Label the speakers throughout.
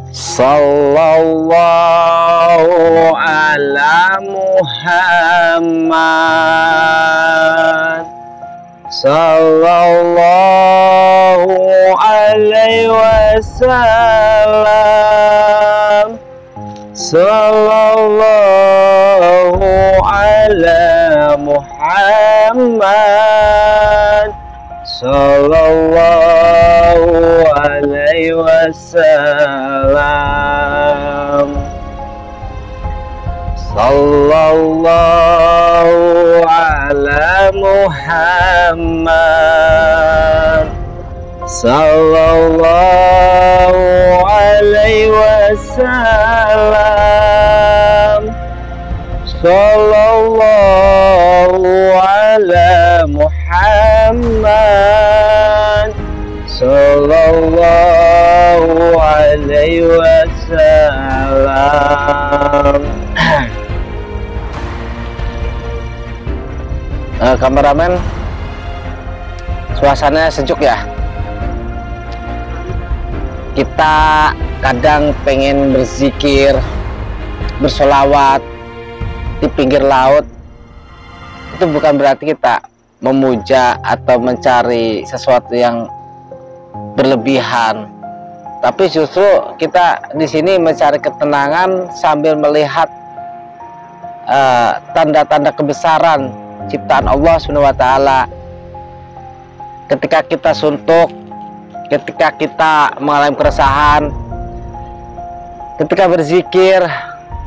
Speaker 1: Sallallahu ala Muhammad. Sallallahu alaihi wasallam. Sallallahu ala Muhammad. Sallallahu alaihi wasallam. Sallallahu ala Muhammad. Sallallahu alaihi wasallam. Sallallahu ala Muhammad. Sallallahu alaihi wasallam. Kameramen, suasananya sejuk ya. Kita kadang pengen berzikir, bersolawat di pinggir laut. Itu bukan berarti kita memuja atau mencari sesuatu yang berlebihan, tapi justru kita di sini mencari ketenangan sambil melihat tanda-tanda kebesaran ciptaan Allah SWT. Ketika kita suntuk, ketika kita mengalami keresahan, ketika berzikir,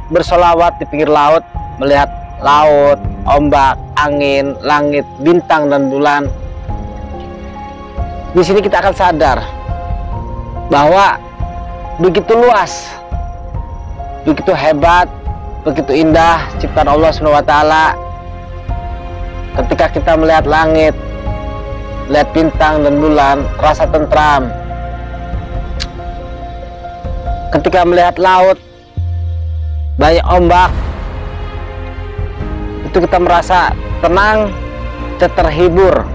Speaker 1: bersolawat di pinggir laut, melihat laut, ombak, angin, langit, bintang dan bulan, di sini kita akan sadar bahwa begitu luas, begitu hebat, begitu indah ciptaan Allah SWT. Ketika kita melihat langit, lihat bintang dan bulan, rasa tentram. Ketika melihat laut, banyak ombak, itu kita merasa tenang dan terhibur.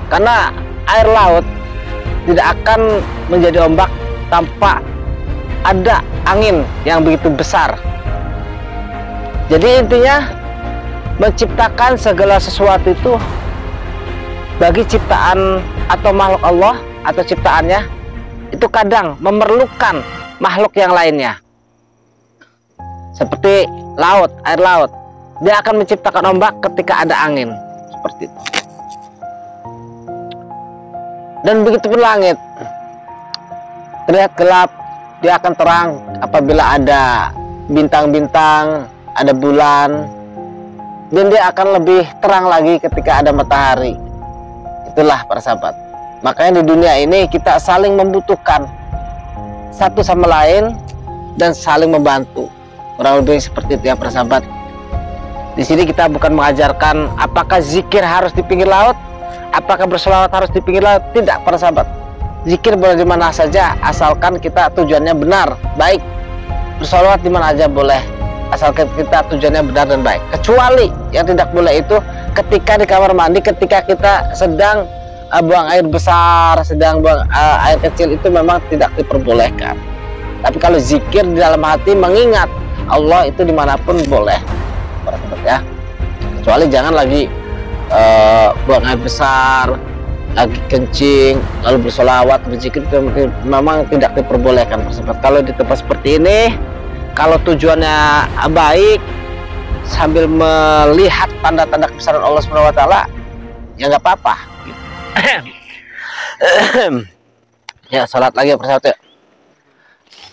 Speaker 1: Karena air laut tidak akan menjadi ombak tanpa ada angin yang begitu besar. Jadi intinya, menciptakan segala sesuatu itu bagi ciptaan atau makhluk Allah atau ciptaannya itu kadang memerlukan makhluk yang lainnya. Seperti laut, air laut, dia akan menciptakan ombak ketika ada angin, seperti itu. Dan begitu pun langit, terlihat gelap, dia akan terang apabila ada bintang-bintang, ada bulan, dan dia akan lebih terang lagi ketika ada matahari. Itulah para sahabat. Makanya di dunia ini kita saling membutuhkan satu sama lain dan saling membantu. Kurang lebih seperti itu ya para sahabat. Di sini kita bukan mengajarkan apakah zikir harus di pinggir laut, apakah berselawat harus di pinggir laut. Tidak para sahabat. Zikir boleh di mana saja asalkan kita tujuannya benar, baik. Berselawat di mana aja boleh, asalkan kita tujuannya benar dan baik. Kecuali yang tidak boleh itu ketika di kamar mandi, ketika kita sedang buang air besar, sedang buang air kecil, itu memang tidak diperbolehkan. Tapi kalau zikir di dalam hati mengingat Allah, itu dimanapun boleh, ya. Kecuali jangan lagi buang air besar, lagi kencing, lalu bersolawat, berzikir, itu memang tidak diperbolehkan. Kalau di tempat seperti ini, kalau tujuannya baik, sambil melihat tanda-tanda kebesaran Allah SWT, ya nggak apa-apa. Ya, salat lagi ya persahabat ya.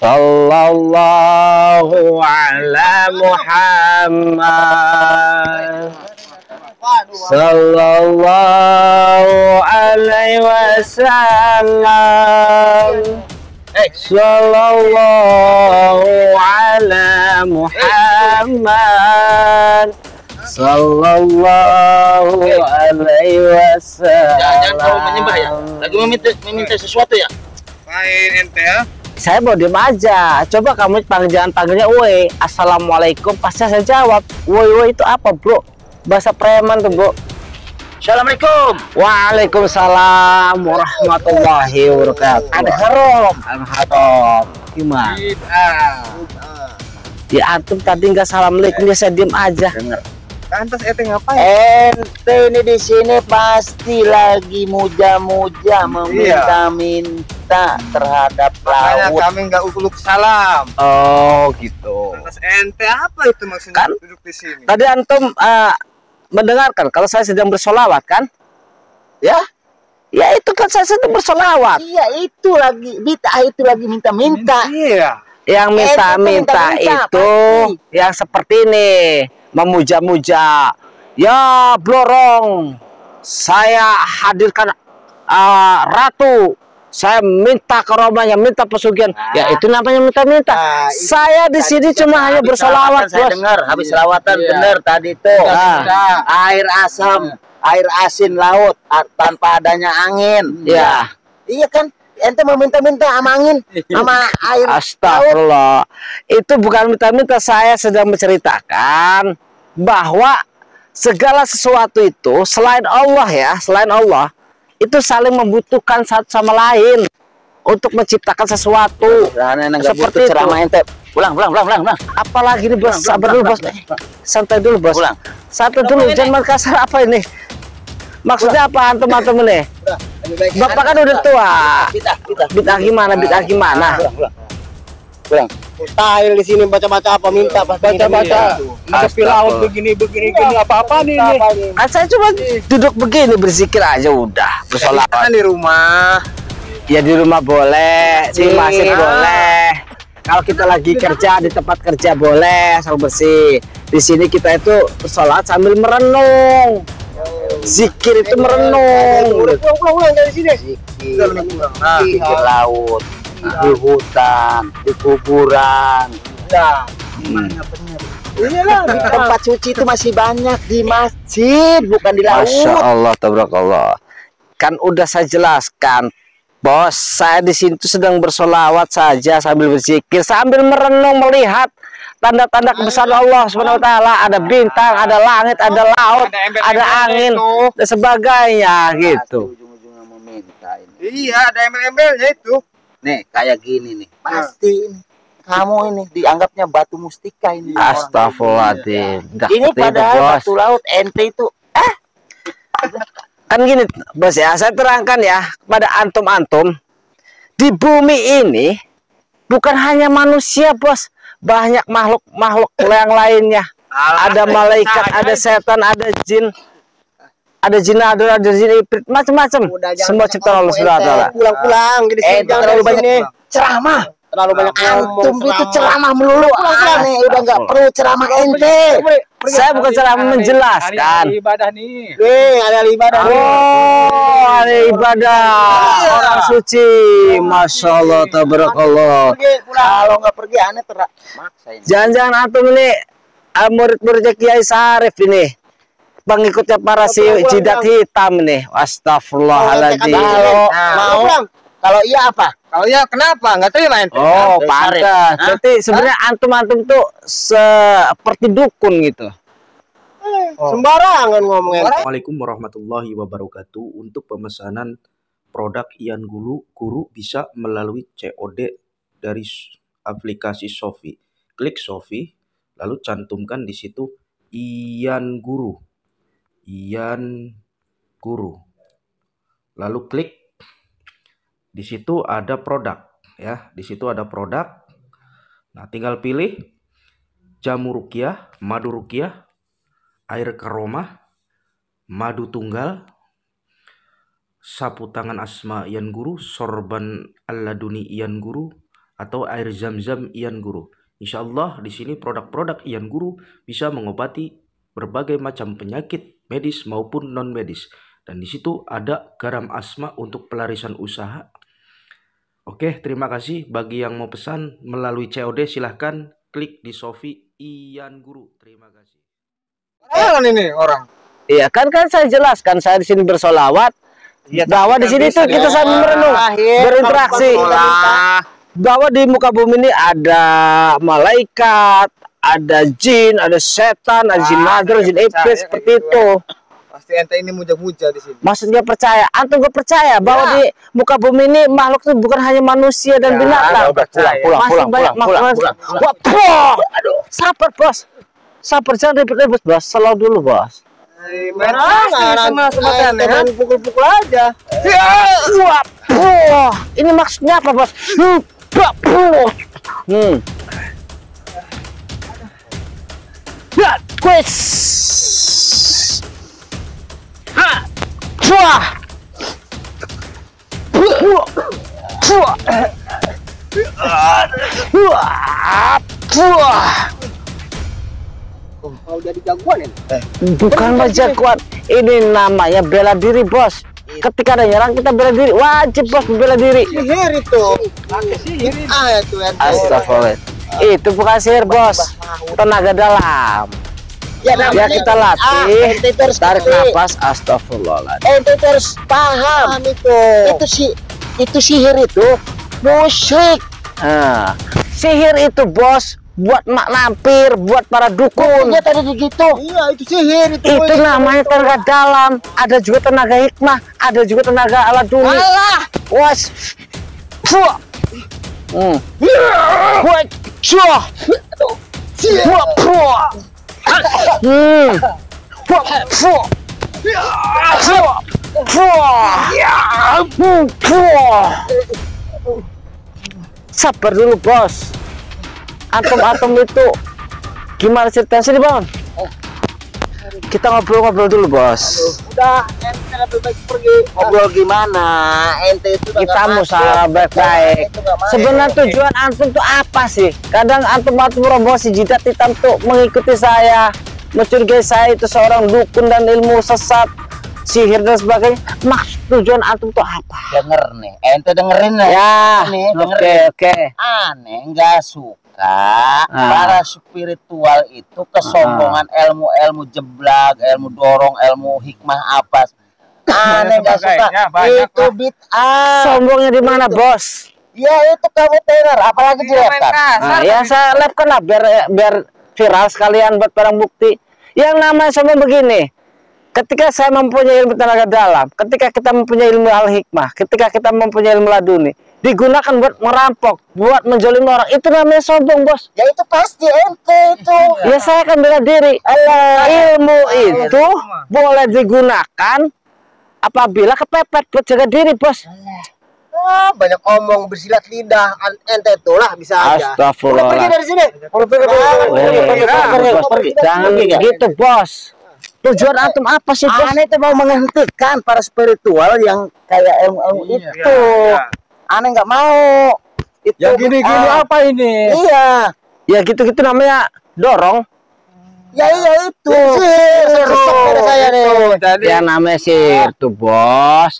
Speaker 1: Sallallahu ala Muhammad. Sallallahu alaihi wasallam. Sallallahu ala Muhammad. Sallallahu alaihi wasallam.
Speaker 2: Jangan terlalu menyembah ya. Lagi meminta sesuatu ya.
Speaker 3: Lain ente ya.
Speaker 1: Saya mau diem aja. Coba kamu panggilnya woi. Assalamualaikum. Pasti saya jawab. Woi itu apa bro? Bahasa preman tuh bro.
Speaker 2: Assalamualaikum.
Speaker 1: Waalaikumsalam warahmatullahi wabarakatuh.
Speaker 2: Ada haram.
Speaker 1: Haram. Gimana? Ya antum tadi nggak assalamualaikum, ya saya diem aja.
Speaker 2: Dengar.
Speaker 3: Lantas ente ngapain?
Speaker 2: Ente ini di sini pasti lagi muja-muja meminta-minta terhadap
Speaker 3: Makanya
Speaker 2: laut.
Speaker 3: kami nggak uluk salam.
Speaker 1: Oh gitu.
Speaker 3: Lantas ente apa itu maksudnya
Speaker 1: Kan?
Speaker 3: duduk di sini?
Speaker 1: Tadi antum mendengarkan kalau saya sedang bersolawat kan?
Speaker 2: Ya,
Speaker 1: Ya itu kan saya sedang bersolawat.
Speaker 2: iya itu lagi minta-minta.
Speaker 3: Iya.
Speaker 1: Yang minta-minta
Speaker 2: minta-minta,
Speaker 1: itu
Speaker 2: pasti.
Speaker 1: yang seperti ini, memuja-muja. Ya Blorong, saya hadirkan ratu. Saya minta ke rumahnya, minta pesugihan. Ya itu namanya minta-minta.
Speaker 2: Nah,
Speaker 1: Saya di sini cuma hanya bersolawat,
Speaker 2: Saya
Speaker 1: bos.
Speaker 2: dengar habis selawatan
Speaker 3: Iya.
Speaker 2: bener tadi tuh.
Speaker 1: Nah.
Speaker 2: Air asam, air asin laut tanpa adanya angin.
Speaker 1: Ya.
Speaker 2: Iya kan? Ente mau minta-minta sama angin, sama air laut.
Speaker 1: Astagfirullah. Itu bukan minta-minta, saya sedang menceritakan bahwa segala sesuatu itu selain Allah ya, selain Allah itu saling membutuhkan satu sama lain untuk menciptakan sesuatu. Seperti itu.
Speaker 2: ceramah ente. Pulang.
Speaker 1: Apalagi ini bos, sabar dulu bos. Santai dulu bos.
Speaker 2: Pulang.
Speaker 1: Santai dulu, jangan main kasar apa ini. Maksudnya apa antum-antum ini? Bapak kan udah tua. Bid'ah gimana? Bid'ah gimana?
Speaker 2: Pulang.
Speaker 3: Mustahil di sini baca-baca apa minta baca-baca. Tapi laut begini apa-apa nih ini.
Speaker 1: Kan saya cuma duduk begini berzikir aja udah.
Speaker 3: Kan
Speaker 1: Bersolawat.
Speaker 3: di rumah.
Speaker 1: Ya di rumah boleh, di masjid boleh. Kalau kita lagi kerja di tempat kerja boleh asal bersih. Di sini kita itu bersolat sambil merenung. Zikir itu merenung.
Speaker 3: Pulang dari sini.
Speaker 2: Pikir laut, di hutan, di kuburan. Iyalah, di tempat suci itu masih banyak di masjid, bukan di laut.
Speaker 1: Masya Allah, tabarakallah. Kan udah saya jelaskan, bos. Saya di sini tuh sedang bersolawat saja sambil berzikir, sambil merenung melihat tanda-tanda kebesaran Allah Subhanahu wa taala. Ada bintang, ada langit, ada laut, ada angin dan sebagainya gitu.
Speaker 2: Ujung-ujungnya mau minta ini.
Speaker 3: Iya, ada embel-embelnya itu.
Speaker 2: Nih, kayak gini nih. Pasti ini. Kamu ini dianggapnya batu mustika ini.
Speaker 1: Astagfirullahaladzim. Dah
Speaker 2: Ini
Speaker 1: seperti itu,
Speaker 2: padahal
Speaker 1: bos.
Speaker 2: batu laut ente itu.
Speaker 1: Kan gini bos ya, saya terangkan ya kepada antum-antum, di bumi ini bukan hanya manusia bos, banyak makhluk yang lainnya. Ada malaikat, ada setan, ada jin, ada jin ibrit, macam-macam. Semua ciptaan Allah Subhanahu wa taala.
Speaker 3: Pulang-pulang di sini jangan
Speaker 2: terlalu
Speaker 3: dari
Speaker 2: banyak
Speaker 3: sini.
Speaker 2: ceramah.
Speaker 3: Terlalu banyak
Speaker 2: Antum itu ceramah melulu. Aneh, udah nggak perlu ceramah ente.
Speaker 1: Saya bukan ceramah menjelaskan.
Speaker 3: Ibadah nih. Ada ibadah.
Speaker 1: Oh, ada ibadah orang suci. Masya Allah, tabarakallah.
Speaker 2: Kalau nggak pergi aneh maksa ini.
Speaker 1: Jangan-jangan antum ini murid-muridnya Kiai Sarif ini, pengikutnya para si jidat hitam nih. Astagfirullahaladzim.
Speaker 2: Kalau iya apa?
Speaker 3: Kalau ya kenapa? Nggak terima ente.
Speaker 1: Oh,
Speaker 2: Kiai
Speaker 1: pantas.
Speaker 2: Sarif.
Speaker 1: Berarti sebenarnya antum-antum tuh seperti dukun gitu.
Speaker 3: Sembarangan ngomongnya.
Speaker 4: Assalamualaikum warahmatullahi wabarakatuh. Untuk pemesanan produk Ian Guru bisa melalui COD dari aplikasi Shopee. Klik Shopee, lalu cantumkan di situ Ian Guru. Lalu klik di situ ada produk ya. Di situ ada produk. Nah, tinggal pilih jamu ruqyah, madu ruqyah, air karomah, madu tunggal, sapu tangan Asma Ian Guru, sorban Al-Laduni Ian Guru, atau air zam-zam Ian Guru. Insya Allah di sini produk-produk Ian Guru bisa mengobati berbagai macam penyakit medis maupun non medis. Dan di situ ada garam Asma untuk pelarisan usaha. Oke, terima kasih. Bagi yang mau pesan melalui COD silahkan klik di Shopee Ian Guru. Terima kasih.
Speaker 3: Jangan ini orang.
Speaker 1: Iya kan saya jelaskan, saya di sini bersolawat. Bahwa di sini tuh kita sambil merenung, berinteraksi. Bahwa di muka bumi ini ada malaikat, ada jin, ada setan, ada jin madra, jin iblis, seperti itu.
Speaker 3: Pasti ente ini muja-muja di sini.
Speaker 1: Maksudnya percaya, antum gak percaya bahwa di muka bumi ini makhluk itu bukan hanya manusia dan binatang. Masih banyak makhluk. Wah, aduh, sabar bos, sabar jangan ribut-ribut bos, slow dulu bos.
Speaker 3: Mana teman pukul-pukul aja.
Speaker 1: Wah, ini maksudnya apa bos? Ya, quiz.
Speaker 3: Mau jadi jagoan ini?
Speaker 1: Bukan jagoan, ini namanya bela diri bos. Ketika ada nyerang kita bela diri, wajib bos bela diri.
Speaker 3: Sihir itu. Pakai sihir. Itu ente.
Speaker 1: Astagfirullah. Itu bukan sihir bos, tenaga dalam. Ya kita latih, tarik nafas, astagfirullahaladzim.
Speaker 2: Ente harus paham itu sihir itu musik.
Speaker 1: Nah, sihir itu bos buat mak lampir, buat para dukun.
Speaker 2: Iya tadi begitu.
Speaker 3: Iya itu sihir itu.
Speaker 1: Itu namanya tenaga dalam. Ada juga tenaga hikmah, ada juga tenaga ala dunia.
Speaker 2: Alah.
Speaker 1: Was. Fuh. Buat cuah. Buat fuh. Sabar dulu bos. Antum itu gimana ceritanya sini bang? Kita ngobrol-ngobrol dulu bos.
Speaker 3: Udah, ente lebih baik pergi.
Speaker 2: Ngobrol gimana? Ente itu
Speaker 1: Kita musyawarah baik-baik. Sebenarnya tujuan antum tuh apa sih? Kadang antum promosi jidat hitam tuh mengikuti saya, mencurigai saya itu seorang dukun dan ilmu sesat, sihir dan sebagainya. Maksud tujuan antum tuh apa?
Speaker 2: denger nih. Ente dengerin nih.
Speaker 1: Ya,
Speaker 2: Nih,
Speaker 1: oke.
Speaker 2: Aneh nggak suka para spiritual itu kesombongan ilmu-ilmu jeblak, ilmu dorong, ilmu hikmah apa. Aneh nggak suka. Itu bid'ah.
Speaker 1: Sombongnya di mana bos?
Speaker 2: Ya itu kamu tenar, apalagi di laptop.
Speaker 1: Nah, ya saya lapkan lah biar viral sekalian buat barang bukti. Yang namanya sombong begini. Ketika saya mempunyai ilmu tenaga dalam, ketika kita mempunyai ilmu al-hikmah, ketika kita mempunyai ilmu laduni, digunakan buat merampok, buat menjolim orang, itu namanya sombong bos.
Speaker 2: Ya itu pasti ente itu.
Speaker 1: Ya saya akan bela diri. Ilmu itu boleh digunakan apabila kepepet buat jaga diri bos.
Speaker 3: Banyak omong bersilat lidah. Ente itulah bisa aja.
Speaker 1: Astagfirullah.
Speaker 3: Pergi dari sini.
Speaker 1: Pergi. Jangan gitu bos. Tujuan antum apa sih bos?
Speaker 2: Aneh itu mau menghentikan para spiritual yang kayak ilmu itu. Aneh nggak mau. Itu
Speaker 3: Yang gini-gini apa ini?
Speaker 2: Iya.
Speaker 1: Ya gitu-gitu namanya dorong.
Speaker 2: Ya iya itu.
Speaker 3: Saya nih.
Speaker 1: Yang namanya sihir tuh bos,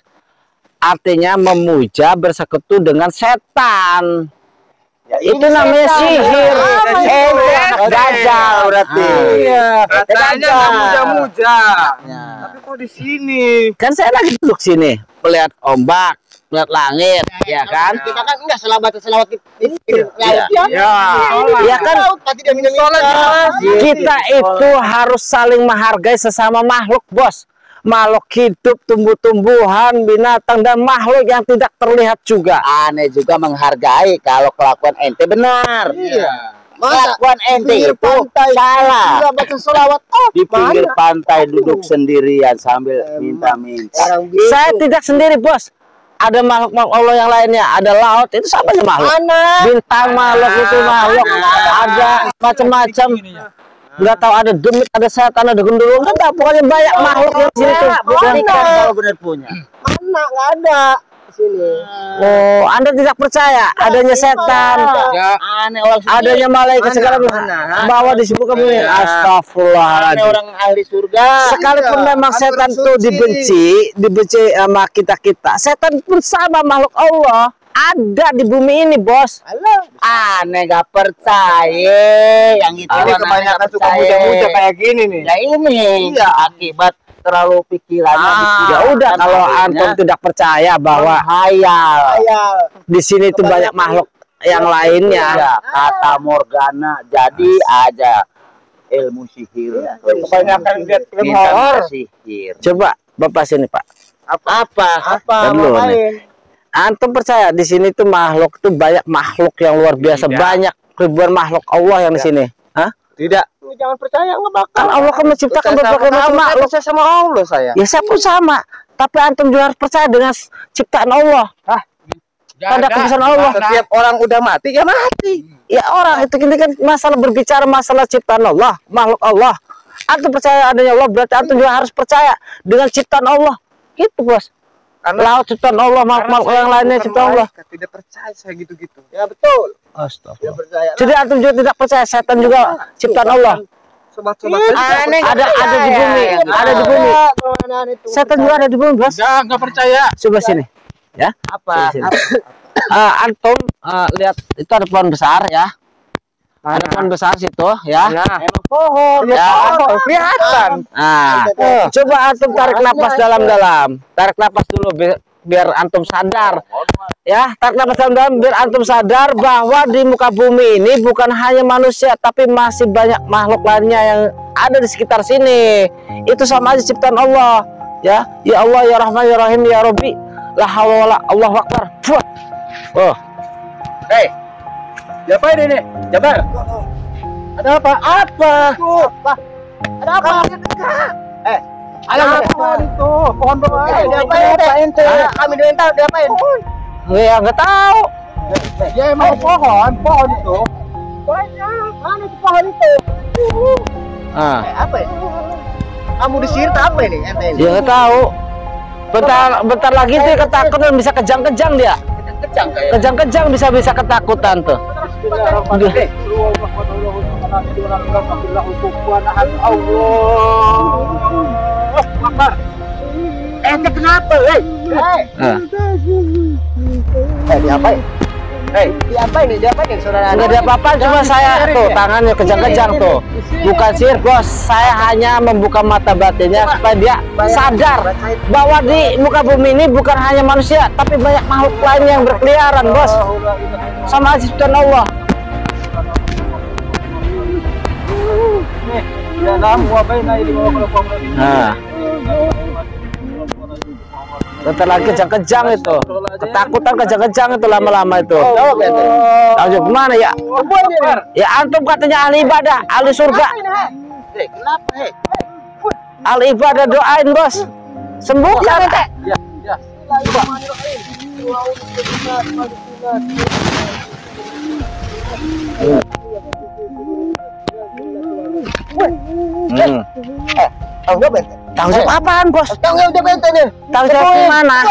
Speaker 1: artinya memuja bersekutu dengan setan.
Speaker 2: Ya,
Speaker 1: Itu namanya sihir. Anak dajjal berarti.
Speaker 3: Iya. Katanya nggak muja-muja. Tapi kok di sini?
Speaker 1: Kan saya lagi duduk sini, melihat ombak, melihat langit, ya kan?
Speaker 3: Kita kan enggak selawat ini.
Speaker 1: Ya kan?
Speaker 3: Pasti dia minum
Speaker 1: Kita itu harus saling menghargai sesama makhluk, bos. Makhluk hidup, tumbuh-tumbuhan, binatang, dan makhluk yang tidak terlihat juga.
Speaker 2: Aneh juga menghargai kalau kelakuan ente benar.
Speaker 3: Iya.
Speaker 2: Kelakuan ente itu salah.
Speaker 3: Enggak baca selawat.
Speaker 2: Di pinggir pantai duduk sendirian sambil minta-minta.
Speaker 1: Saya tidak sendiri, bos. Ada makhluk-makhluk Allah yang lainnya. Ada laut, itu sama aja makhluk. Bintang makhluk itu makhluk. Ada macam-macam. Nggak tahu ada demit, ada setan, ada genderuwo. Nggak tahu, pokoknya banyak makhluk yang sini tuh.
Speaker 2: Kalau benar punya.
Speaker 3: Mana nggak ada di sini.
Speaker 1: Oh, Anda tidak percaya adanya setan,
Speaker 2: Ya, aneh orang
Speaker 1: adanya malaikat segala bawa disebut kamu ini.
Speaker 2: Aneh
Speaker 1: Astagfirullahaladzim.
Speaker 2: orang ahli surga.
Speaker 1: Sekalipun memang setan itu dibenci sama kita. Setan pun sama makhluk Allah. Ada di bumi ini, bos.
Speaker 2: Aneh gak percaya. Yang itu
Speaker 3: Ini kebanyakan suka muja-muja kayak gini nih.
Speaker 2: Ya ini akibat terlalu pikirannya.
Speaker 1: Ya udah, kalau antum tidak percaya bahwa
Speaker 2: hayal.
Speaker 1: di sini itu banyak makhluk yang lainnya.
Speaker 2: Ya, kata Morgana jadi aja. ilmu sihir.
Speaker 3: Kebanyakan lihat film
Speaker 2: Bintang
Speaker 3: horor.
Speaker 2: sihir.
Speaker 1: Coba Bapak sini, Pak.
Speaker 2: Apa?
Speaker 1: Ntar dulu nih. Antum percaya di sini tuh makhluk tuh banyak makhluk yang luar biasa, banyak ribuan makhluk Allah yang di sini. Hah?
Speaker 3: Tidak. Jangan percaya, nggak bakal.
Speaker 1: Kan Allah kan menciptakan berbagai macam makhluk.
Speaker 3: Saya sama Allah saya.
Speaker 1: Ya saya pun sama. Tapi antum juga harus percaya dengan ciptaan Allah. Pada keputusan Allah.
Speaker 3: Setiap orang udah mati ya mati.
Speaker 1: Ya orang itu ini kan masalah berbicara masalah ciptaan Allah, makhluk Allah. Antum percaya adanya Allah, berarti antum juga harus percaya dengan ciptaan Allah. Gitu, Bos. Laut ciptaan Allah, makhluk yang lainnya ciptaan Allah.
Speaker 3: Tidak percaya saya gitu-gitu. Ya betul.
Speaker 1: Astagfirullah. Jadi antum juga tidak percaya setan juga ciptaan Allah.
Speaker 3: Sobat-sobat
Speaker 1: Ada di bumi, ada di bumi. Setan juga ada di bumi, Bos.
Speaker 3: Enggak percaya.
Speaker 1: Coba sini. Ya.
Speaker 2: Apa?
Speaker 1: Antum lihat itu ada pohon besar ya. Ada pohon besar situ ya.
Speaker 2: Emang pohon.
Speaker 1: Ya.
Speaker 3: Kelihatan.
Speaker 1: Nah, coba antum tarik napas dalam-dalam. Tarik napas dulu biar antum sadar. Ya, tarik napas dalam-dalam biar antum sadar bahwa di muka bumi ini bukan hanya manusia tapi masih banyak makhluk lainnya yang ada di sekitar sini. Itu sama aja ciptaan Allah. Ya, ya Allah, ya Rahman, ya Rahim, ya Rabbi. La haula wala Allahu akbar. Oh.
Speaker 3: Hei. Siapa ini? Jabar. Ada apa? Apa? Ada apa? Ada apa itu? Pohon doa. Diapain ente? Kami diminta diapain?
Speaker 1: Ya nggak tahu.
Speaker 3: Ya emang pohon itu. Mana itu pohon itu? Apa ini? Kamu disihir apa ini? Ente ini?
Speaker 1: Dia nggak tahu. Bentar lagi sih ketakutan bisa kejang-kejang dia. Kejang-kejang bisa ketakutan tuh.
Speaker 3: Ente kenapa? Diapain? Diapain saudara?
Speaker 1: Nggak ada apa-apa, cuma saya tuh tangannya kejang-kejang tuh. Bukan sihir, Bos. Saya hanya membuka mata batinnya supaya dia sadar bahwa di muka bumi ini bukan hanya manusia, tapi banyak makhluk lain yang berkeliaran, Bos. Sama aja ciptaan Allah. Nah. Bentar lagi kejang-kejang itu. Ketakutan kejang-kejang itu lama-lama itu. Tahu gimana ya? Ya antum katanya ahli ibadah, ahli surga.
Speaker 2: Kenapa?
Speaker 1: Ahli ibadah doain, Bos. Sembuhkan.
Speaker 3: Ya.
Speaker 1: Tahu jawab apaan, Bos?
Speaker 3: Tahu jawab ente nih.
Speaker 1: Tahu jawab gimana?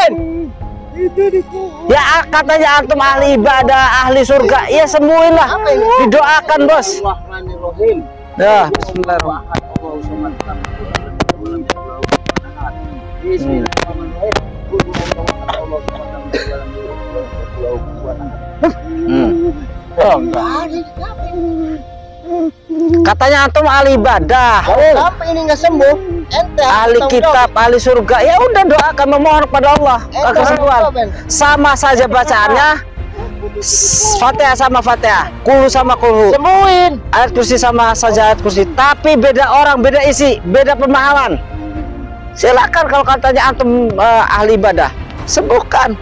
Speaker 1: Ya katanya antum ahli ibadah, ahli surga. Ya sembuhin lah. Didoakan, Bos. Ya, bismillahirrahmanirrahim. Katanya antum ahli ibadah.
Speaker 3: Apa ini nggak sembuh? Ente
Speaker 1: Ahli kitab, ahli surga. Ya udah doakan, memohon kepada Allah kesembuhan. Sama saja bacaannya. Fatihah sama Fatihah, Kulhu sama Kulhu.
Speaker 3: Sembuhin.
Speaker 1: Ayat kursi sama saja ayat kursi. Tapi beda orang, beda isi, beda pemahaman. Silakan kalau katanya antum ahli ibadah, sembuhkan.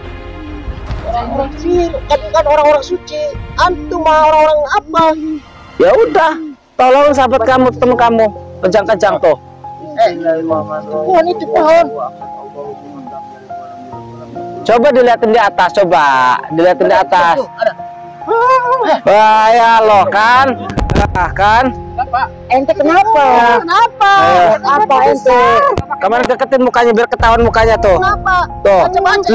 Speaker 3: Orang-orang sihir, kan orang-orang suci. Antum orang-orang apa?
Speaker 1: Ya udah, tolong sahabat kamu, teman kamu, kejang-kejang tuh.
Speaker 3: Pohon itu pohon.
Speaker 1: Coba dilihatin di atas, coba dilihatin di atas. Wah ya loh kan, kan?
Speaker 3: Ente kenapa? Kenapa? Apa ente?
Speaker 1: Kemarin deketin mukanya biar ketahuan mukanya tuh.
Speaker 3: Kenapa?
Speaker 1: Tuh,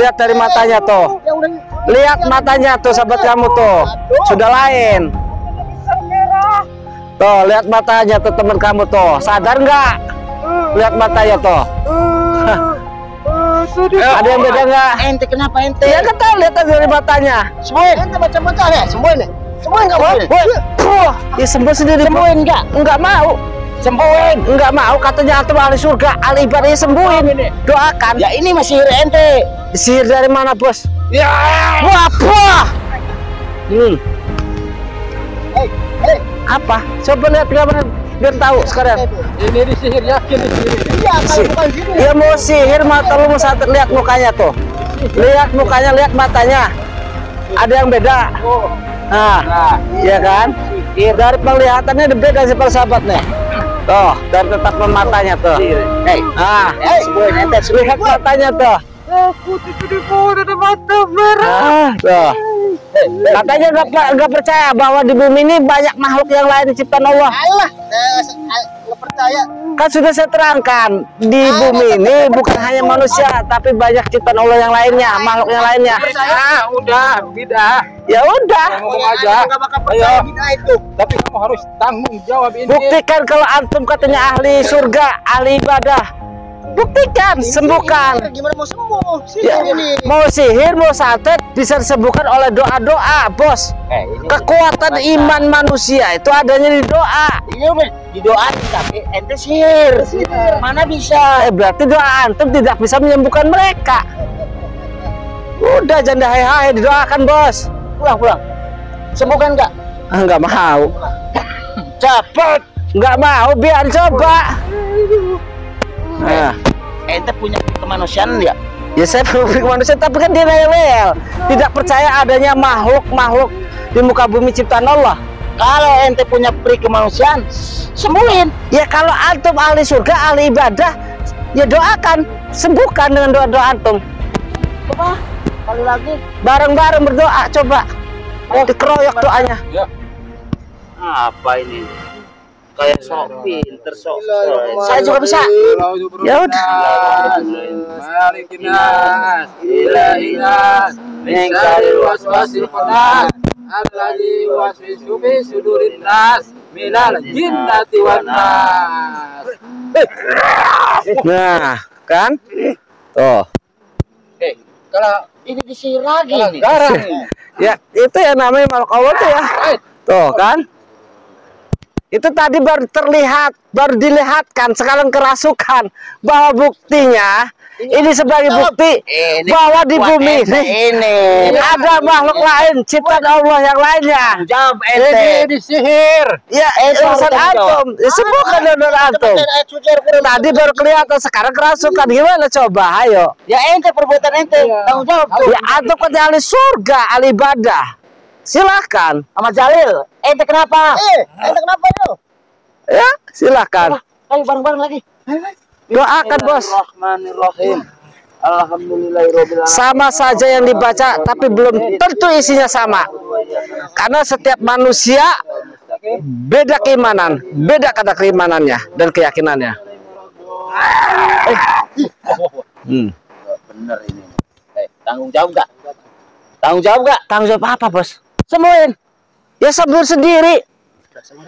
Speaker 1: lihat dari matanya tuh. Lihat matanya tuh, sahabat kamu tuh. Sudah lain. Tuh, lihat matanya tuh teman kamu tuh. Sadar nggak? Lihat matanya tuh. Ada yang beda nggak?
Speaker 3: Ente kenapa ente?
Speaker 1: Ya kita lihat aja dari matanya.
Speaker 3: Sembuhin. Ente baca-baca ya, sembuhin nih. Sembuhin nggak boleh?
Speaker 1: Ya sembuh sendiri.
Speaker 3: Sembuhin nggak?
Speaker 1: Nggak mau. Sembuhin. Nggak mau, katanya antum ahli surga, ahli ibadahnya sembuhin. Doakan.
Speaker 3: Ya ini masih sihir ente.
Speaker 1: Sihir dari mana, Bos? Ya. Wah.
Speaker 3: Hei.
Speaker 1: Apa? Coba lihat gambar biar tahu sekarang.
Speaker 3: Ini disihir, yakin disihir.
Speaker 2: Iya, kalau bukan gini.
Speaker 1: Ya mau sihir mata lu mau satu, lihat mukanya tuh. Lihat mukanya, lihat matanya. Ada yang beda. Nah, iya kan? Dari penglihatannya beda sih para sahabat nih. Tuh, dari tatapan matanya tuh. Lihat matanya tuh. Tuh. Katanya nggak percaya bahwa di bumi ini banyak makhluk yang lain ciptaan Allah.
Speaker 2: Alah, nggak percaya.
Speaker 1: Kan sudah saya terangkan, di bumi ini bukan hanya manusia, tapi banyak ciptaan Allah yang lainnya, makhluk yang lainnya.
Speaker 3: Udah, bidah.
Speaker 1: Ya udah.
Speaker 3: Ngomong aja.
Speaker 2: Nggak bakal percaya bid'ah itu.
Speaker 3: Tapi kamu harus tanggung jawab ini.
Speaker 1: Buktikan kalau antum katanya ahli surga, ahli ibadah. Buktikan, sembuhkan.
Speaker 2: Gimana mau sembuh?
Speaker 1: Ya,
Speaker 2: Sihir ini.
Speaker 1: mau sihir, mau santet bisa disembuhkan oleh doa-doa, bos.
Speaker 2: Ini
Speaker 1: Kekuatan iman manusia itu adanya di doa.
Speaker 2: Ini udah didoain tapi ente sihir. Mana bisa?
Speaker 1: Berarti doa antum tidak bisa menyembuhkan mereka. Udah jangan hai-hai, didoakan, bos.
Speaker 2: Pulang. Sembuhkan nggak?
Speaker 1: Nggak mau.
Speaker 2: Cepet.
Speaker 1: Nggak mau, biar coba. Nah,
Speaker 2: Ente punya kemanusiaan ya?
Speaker 1: ya saya berpikir manusia, tapi kan dia rewel, tidak percaya adanya makhluk di muka bumi ciptaan Allah.
Speaker 2: Kalau ente punya peri kemanusiaan, sembuhin.
Speaker 1: Ya kalau antum ahli surga, ahli ibadah, ya doakan, sembuhkan dengan doa-doa antum.
Speaker 2: Coba kali lagi.
Speaker 1: Bareng-bareng berdoa, coba. Dikeroyok doanya.
Speaker 3: Ya.
Speaker 2: Apa ini? Kayak sok pinter, sok. Saya juga bisa.
Speaker 1: Ya udah.
Speaker 3: Malikinas, ilahinas, min syarril waswasil khannas, alladzi yuwaswisu fi sudurin nas, minal jinnati wan nas.
Speaker 1: Nah, kan? Tuh.
Speaker 3: Kalau
Speaker 2: Ini disihir lagi nih.
Speaker 3: garang.
Speaker 1: Ya, itu ya namanya makhluk Allah tuh ya. Tuh, kan? Itu tadi baru terlihat, baru dilihatkan, sekarang kerasukan. Bahwa buktinya, ini sebagai bukti bahwa di bumi ini ada makhluk lain, ciptaan Allah yang lainnya.
Speaker 2: Jawab
Speaker 3: Ini
Speaker 2: ente.
Speaker 3: disihir.
Speaker 1: Ya, urusan antum, sembuhkan dengan antum. Tadi baru kelihatan, sekarang kerasukan. Gimana coba, ayo.
Speaker 2: Ya ente perbuatan ente. Tanggung jawab.
Speaker 1: Ya, antum kan ahli surga, ahli ibadah. Silakan.
Speaker 2: Sama Jalil. Ente kenapa? Ente kenapa yo?
Speaker 1: Ya, silakan.
Speaker 2: Ayo bareng-bareng lagi.
Speaker 1: Doakan, bos.
Speaker 2: Bismillahirrahmanirrahim. Alhamdulillahirobbilalamin.
Speaker 1: Sama saja yang dibaca, tapi belum tentu isinya sama. Karena setiap manusia beda keimanan, beda kata keimanannya dan keyakinannya.
Speaker 2: Bener ini. Tanggung jawab nggak? Tanggung jawab nggak?
Speaker 1: Tanggung jawab apa, bos?
Speaker 2: Sembuhin.
Speaker 1: Ya sembuh sendiri.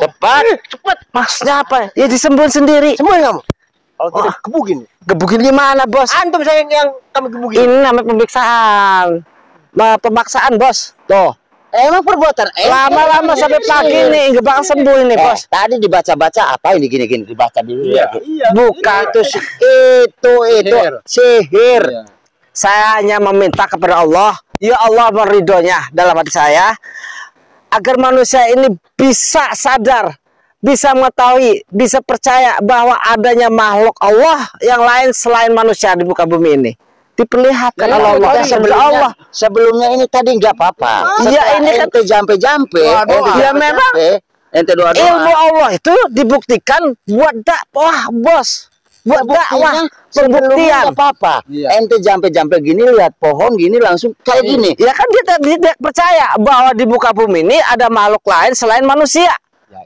Speaker 2: Cepat.
Speaker 1: Maksudnya apa? Ya disembuhin sendiri.
Speaker 2: Sembuhin kamu. Kalau tidak gebugin.
Speaker 1: Gebukin gimana, bos?
Speaker 2: Antum saya yang kami gebugin.
Speaker 1: Ini namanya pemeriksaan. Pemaksaan, bos. Tuh.
Speaker 2: Emang perbuatan
Speaker 1: Lama-lama sampai pagi nih, nggak bakal sembuh ini, bos.
Speaker 2: Tadi dibaca-baca apa ini gini-gini dibaca dulu.
Speaker 1: Bukan itu sihir. Saya hanya meminta kepada Allah, ya Allah meridhonya dalam hati saya, agar manusia ini bisa sadar, bisa mengetahui, bisa percaya bahwa adanya makhluk Allah yang lain selain manusia di muka bumi ini. Diperlihatkan oleh Allah.
Speaker 2: Sebelumnya ini tadi nggak apa-apa.
Speaker 1: Iya, ini kan
Speaker 2: jampe-jampe.
Speaker 1: Ya memang
Speaker 2: ente doa-doa.
Speaker 1: ilmu Allah itu dibuktikan buat dakwah, bos. Buat dakwah, pembuktian.
Speaker 2: Apa-apa. Ente jampe-jampe gini lihat pohon gini langsung kayak gini.
Speaker 1: Ya kan dia tidak percaya bahwa di muka bumi ini ada makhluk lain selain manusia.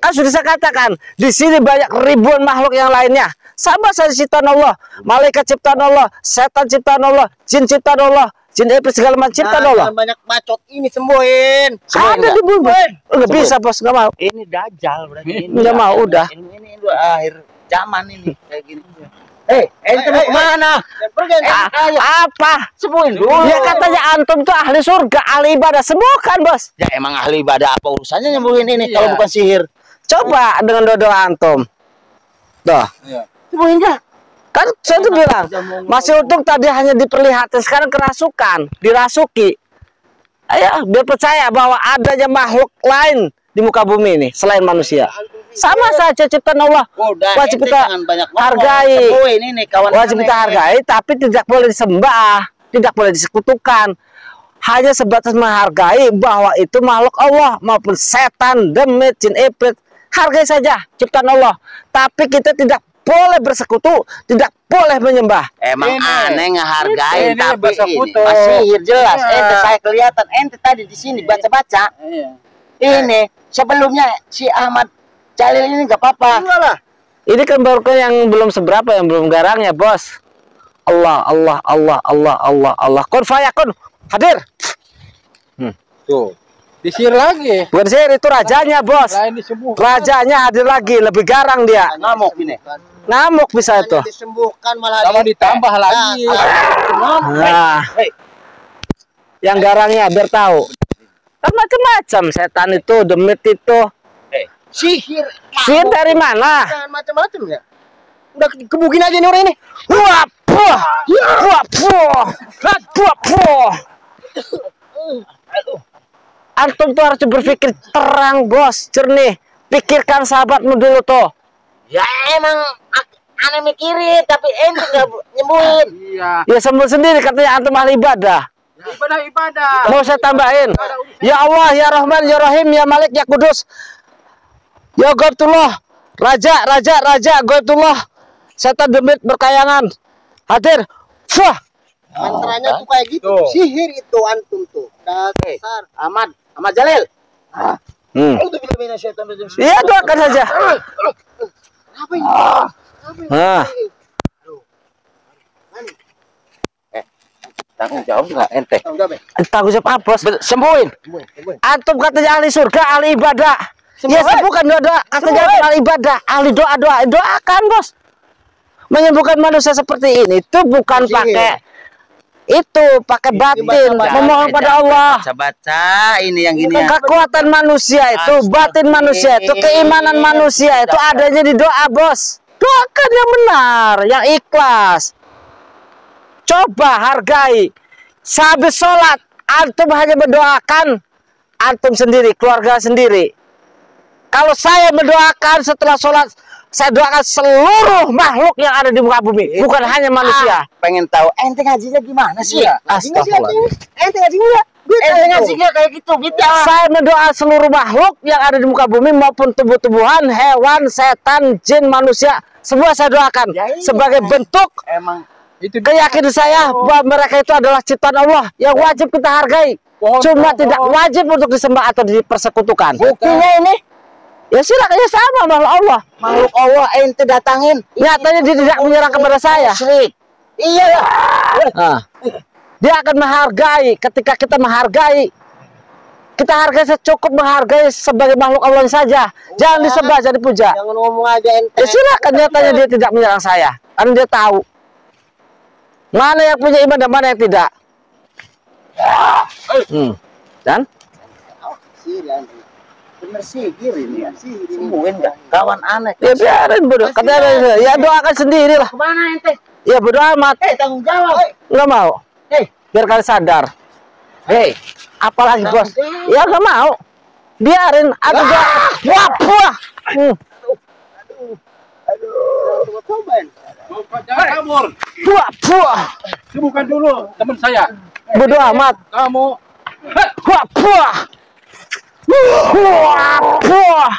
Speaker 1: Kan sudah saya katakan, di sini banyak ribuan makhluk yang lainnya. Sama saja ciptaan Allah, malaikat ciptaan Allah, setan ciptaan Allah, jin ciptaan Allah, jin iblis segala macam ciptaan Allah.
Speaker 2: Banyak bacot ini sembuhin.
Speaker 1: Ada di bumi. Nggak bisa, bos, nggak mau.
Speaker 2: Ini dajal berarti ini.
Speaker 1: Nggak mau, udah.
Speaker 2: Ini udah akhir zaman ini kayak gini. Ente mau kemana?
Speaker 1: Apa?
Speaker 2: Sembuhin dulu.
Speaker 1: Ya katanya antum tuh ahli surga, ahli ibadah, sembuhkan, bos.
Speaker 2: Ya emang ahli ibadah apa urusannya nyembuhin ini kalau bukan sihir?
Speaker 1: Coba dengan doa antum. Tuh.
Speaker 2: Sembuhin nggak?
Speaker 1: Kan saya tuh bilang, masih untung tadi hanya diperlihatkan, sekarang kerasukan, dirasuki. Ayo, biar percaya bahwa adanya makhluk lain di muka bumi ini selain manusia? Sama saja ciptaan Allah. Wajib kita hargai. Wajib kita hargai, tapi tidak boleh disembah, tidak boleh disekutukan. Hanya sebatas menghargai bahwa itu makhluk Allah maupun setan, demit, jin, iblis. Hargai saja ciptaan Allah. Tapi kita tidak boleh bersekutu, tidak boleh menyembah.
Speaker 2: Emang aneh ngehargain,
Speaker 3: ini
Speaker 2: tapi
Speaker 3: bersekutu.
Speaker 2: sihir jelas. Ente saya kelihatan, ente tadi di sini baca-baca. Ini sebelumnya si Ahmad Jalil ini nggak apa-apa.
Speaker 1: Ini kan baru yang belum seberapa, yang belum garangnya, bos. Allah, Allah, Allah, Allah, Allah, Allah. Kun fayakun, hadir.
Speaker 3: Tuh, disihir lagi.
Speaker 1: Bukan sihir, itu rajanya, bos.
Speaker 3: Lain disembuhkan.
Speaker 1: Rajanya hadir lagi, lebih garang dia.
Speaker 2: Ngamuk ini.
Speaker 1: Ngamuk bisa itu.
Speaker 2: Disembuhkan malah
Speaker 3: Sama ditambah lagi.
Speaker 1: Nah, yang garangnya biar tahu. Kan macam-macam setan itu, demit itu.
Speaker 2: Sihir.
Speaker 1: Sihir dari mana?
Speaker 2: Macam-macam ya. Udah kebukin aja nih orang ini.
Speaker 1: Wah, puh, wah, puh, wah, puh. Antum tuh harus berpikir terang, bos, jernih. Pikirkan sahabatmu dulu tuh.
Speaker 2: Ya emang aneh mikirin, tapi ente nggak nyembuhin.
Speaker 3: Iya.
Speaker 1: Ya sembuh sendiri katanya antum ahli ibadah.
Speaker 3: Ibadah.
Speaker 1: Mau saya tambahin? Ya Allah, ya Rahman, ya Rahim, ya Malik, ya Kudus. Ya Gaibullah, Raja, Raja, Raja, Gaibullah. Setan demit berkayangan. Hadir. Wah.
Speaker 2: Mantranya tuh kayak gitu. Sihir itu antum tuh. Dasar. Ahmad Jalil.
Speaker 1: Iya, doakan saja.
Speaker 2: Apa ini?
Speaker 1: Nah,
Speaker 2: Tanggung jawab nggak ente?
Speaker 1: tanggung jawab apa, bos? Sembuhin. Antum katanya ahli surga, ahli ibadah. Ya sembuhkan doa, katanya ahli ibadah, ahli doa. Doakan, bos. Menyembuhkan manusia seperti ini itu bukan pakai pakai batin, memohon pada Allah.
Speaker 2: Baca ini yang gini.
Speaker 1: Kekuatan manusia itu, batin manusia itu, keimanan manusia itu adanya di doa, bos. Doakan yang benar, yang ikhlas. Coba hargai. Sehabis sholat, antum hanya mendoakan antum sendiri, keluarga sendiri. Kalau saya mendoakan setelah sholat, saya doakan seluruh makhluk yang ada di muka bumi, bukan hanya manusia.
Speaker 2: Pengen tahu ente ngajinya gimana sih?
Speaker 1: Astagfirullah.
Speaker 2: Ente ngajinya kayak gitu.
Speaker 1: Saya mendoa seluruh makhluk yang ada di muka bumi maupun tubuh-tubuhan, hewan, setan, jin, manusia, semua saya doakan sebagai bentuk
Speaker 2: Emang
Speaker 3: itu
Speaker 1: keyakinan saya bahwa mereka itu adalah ciptaan Allah yang wajib kita hargai. Cuma tidak wajib untuk disembah atau dipersekutukan.
Speaker 2: buktinya ini
Speaker 1: Ya silakan, ya sama makhluk Allah.
Speaker 2: makhluk Allah ente datangin.
Speaker 1: Nyatanya dia tidak menyerang kepada saya.
Speaker 2: Musyrik. Iya lah.
Speaker 1: Nah, dia akan menghargai. Ketika kita menghargai, kita hargai secukup, menghargai sebagai makhluk Allah saja. Jangan disembah, jangan dipuja.
Speaker 2: Jangan ngomong aja ente.
Speaker 1: Ya silakan, nyatanya dia tidak menyerang saya. Karena dia tahu mana yang punya iman dan mana yang tidak. Dan
Speaker 2: Bener sihir ini ya. Sembuhin nggak? Kawan aneh.
Speaker 1: ya biarin bodoh. Katanya ya doakan sendiri lah.
Speaker 2: Kemana ente?
Speaker 1: Ya bodoh amat.
Speaker 2: Tanggung jawab.
Speaker 1: Nggak mau. Biar kalian sadar.
Speaker 2: Hei,
Speaker 1: Apalagi bos. Ya nggak mau. Biarin. Aku gak. Wah.
Speaker 3: jangan kabur.
Speaker 1: Wah.
Speaker 3: Sembuhkan dulu teman saya.
Speaker 1: Bodoh amat.
Speaker 3: Kamu
Speaker 1: Wah.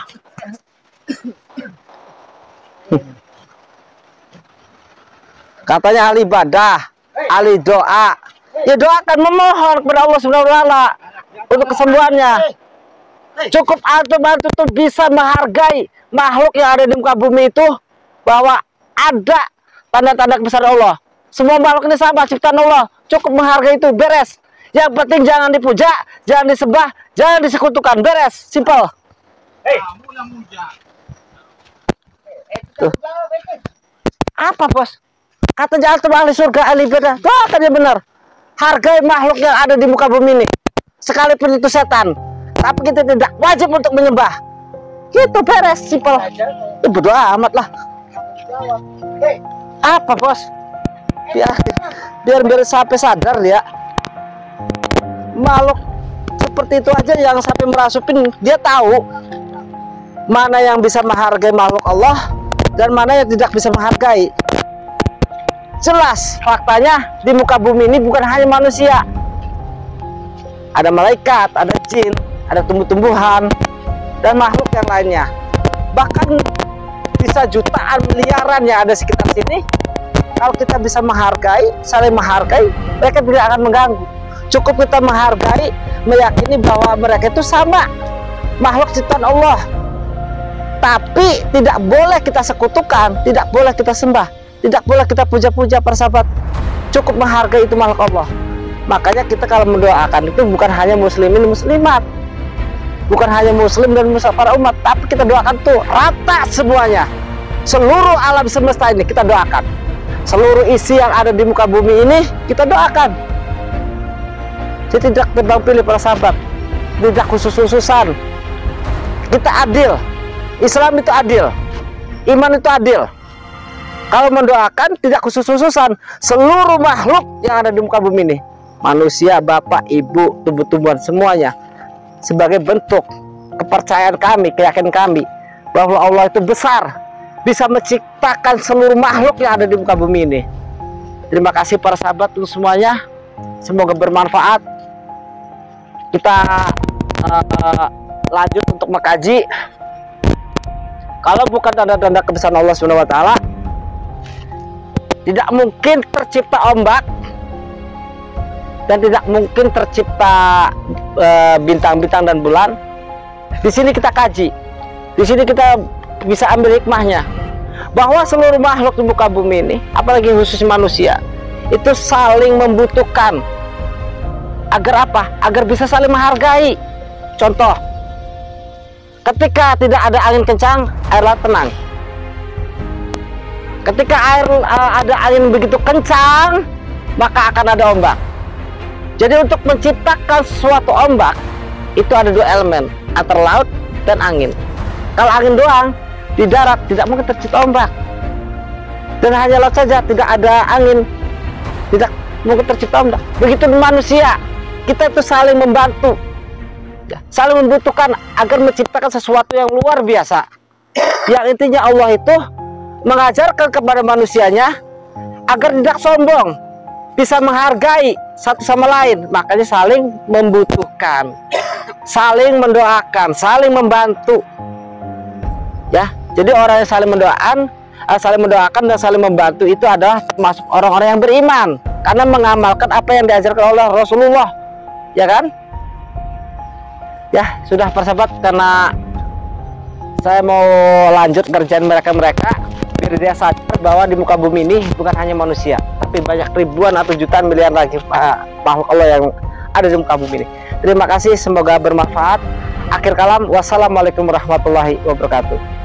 Speaker 1: Katanya ahli ibadah, ahli doa. Ya doakan, memohon kepada Allah Subhanahu wa taala untuk kesembuhannya. Cukup antum tuh bisa menghargai makhluk yang ada di muka bumi itu, bahwa ada tanda-tanda kebesaran Allah. Semua makhluk ini sama ciptaan Allah. Cukup menghargai itu, beres. Yang penting jangan dipuja, jangan disembah, jangan disekutukan, beres, simple.
Speaker 3: kamu yang muja.
Speaker 1: Apa bos? Kata jangan ahli surga, ahli ibadah. Doakan yang benar. Hargai makhluk yang ada di muka bumi ini, sekalipun itu setan. Tapi kita tidak wajib untuk menyembah. Itu beres, simple. Berdoa amat lah. Apa bos? Biar sampai sadar ya. Makhluk seperti itu aja yang sampai merasupin, dia tahu mana yang bisa menghargai makhluk Allah dan mana yang tidak bisa menghargai. Jelas faktanya di muka bumi ini bukan hanya manusia, ada malaikat, ada jin, ada tumbuh-tumbuhan dan makhluk yang lainnya, bahkan bisa jutaan miliaran yang ada sekitar sini. Kalau kita bisa menghargai, saling menghargai, mereka tidak akan mengganggu. Cukup kita menghargai, meyakini bahwa mereka itu sama makhluk ciptaan Allah, tapi tidak boleh kita sekutukan, tidak boleh kita sembah, tidak boleh kita puja-puja, para sahabat. Cukup menghargai itu makhluk Allah. Makanya kita kalau mendoakan itu bukan hanya muslimin muslimat, bukan hanya muslim dan para umat, tapi kita doakan tuh rata semuanya, seluruh alam semesta ini kita doakan, seluruh isi yang ada di muka bumi ini kita doakan. Jadi tidak tebang pilih, para sahabat, tidak khusus-khususan. Kita adil, Islam itu adil, iman itu adil. Kalau mendoakan tidak khusus-khususan, seluruh makhluk yang ada di muka bumi ini, manusia, bapak, ibu, tumbuh-tumbuhan, semuanya, sebagai bentuk kepercayaan kami, keyakinan kami bahwa Allah itu besar, bisa menciptakan seluruh makhluk yang ada di muka bumi ini. Terima kasih para sahabat untuk semuanya, semoga bermanfaat. Kita lanjut untuk mengkaji. Kalau bukan tanda-tanda kebesaran Allah SWT, tidak mungkin tercipta ombak dan tidak mungkin tercipta bintang-bintang dan bulan. Di sini kita kaji, di sini kita bisa ambil hikmahnya bahwa seluruh makhluk di muka bumi ini, apalagi khusus manusia, itu saling membutuhkan. Agar apa? Agar bisa saling menghargai. Contoh, ketika tidak ada angin kencang, air laut tenang. Ketika ada angin begitu kencang, maka akan ada ombak. Jadi untuk menciptakan suatu ombak itu ada dua elemen, antara laut dan angin. Kalau angin doang di darat tidak mungkin tercipta ombak, dan hanya laut saja tidak ada angin, tidak mungkin tercipta ombak. Begitu manusia, kita itu saling membantu, saling membutuhkan agar menciptakan sesuatu yang luar biasa. Yang intinya Allah itu mengajarkan kepada manusianya agar tidak sombong, bisa menghargai satu sama lain. Makanya saling membutuhkan, saling mendoakan, saling membantu. Ya, jadi orang yang saling mendoakan dan saling membantu itu adalah termasuk orang-orang yang beriman, karena mengamalkan apa yang diajarkan oleh Rasulullah, ya kan? Ya, sudah persahabat, karena saya mau lanjut kerjaan mereka biar dia sadar bahwa di muka bumi ini bukan hanya manusia, tapi banyak ribuan atau jutaan miliar lagi makhluk Allah yang ada di muka bumi ini. Terima kasih, semoga bermanfaat. Akhir kalam, wassalamualaikum warahmatullahi wabarakatuh.